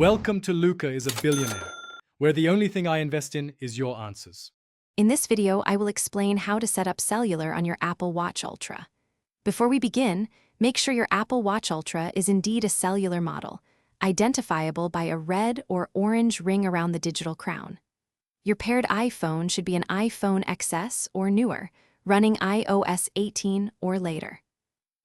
Welcome to Luca is a Billionaire, where the only thing I invest in is your answers. In this video, I will explain how to set up Cellular on your Apple Watch Ultra. Before we begin, make sure your Apple Watch Ultra is indeed a cellular model, identifiable by a red or orange ring around the digital crown. Your paired iPhone should be an iPhone XS or newer, running iOS 18 or later.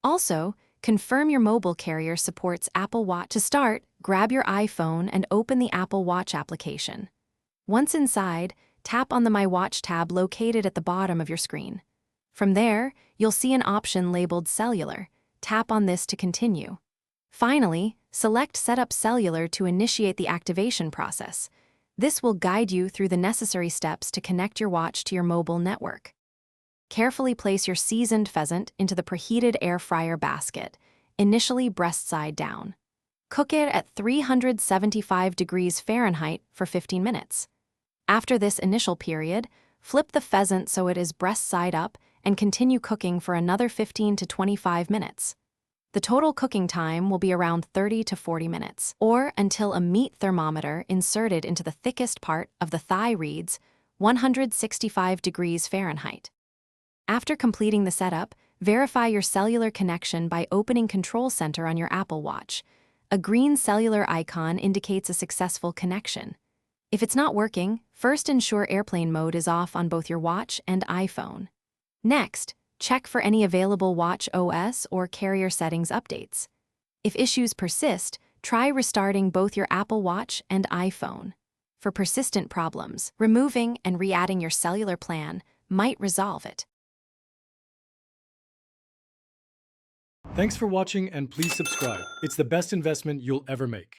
Also, confirm your mobile carrier supports Apple Watch. To start, grab your iPhone and open the Apple Watch application. Once inside, tap on the My Watch tab located at the bottom of your screen. From there, you'll see an option labeled Cellular. Tap on this to continue. Finally, select Set up Cellular to initiate the activation process. This will guide you through the necessary steps to connect your watch to your mobile network. Carefully place your seasoned pheasant into the preheated air fryer basket, initially breast side down. Cook it at 375 degrees Fahrenheit for 15 minutes. After this initial period, flip the pheasant so it is breast side up and continue cooking for another 15 to 25 minutes. The total cooking time will be around 30 to 40 minutes, or until a meat thermometer inserted into the thickest part of the thigh reads 165 degrees Fahrenheit. After completing the setup, verify your cellular connection by opening Control Center on your Apple Watch. A green cellular icon indicates a successful connection. If it's not working, first ensure airplane mode is off on both your watch and iPhone. Next, check for any available watchOS or carrier settings updates. If issues persist, try restarting both your Apple Watch and iPhone. For persistent problems, removing and re-adding your cellular plan might resolve it. Thanks for watching and please subscribe. It's the best investment you'll ever make.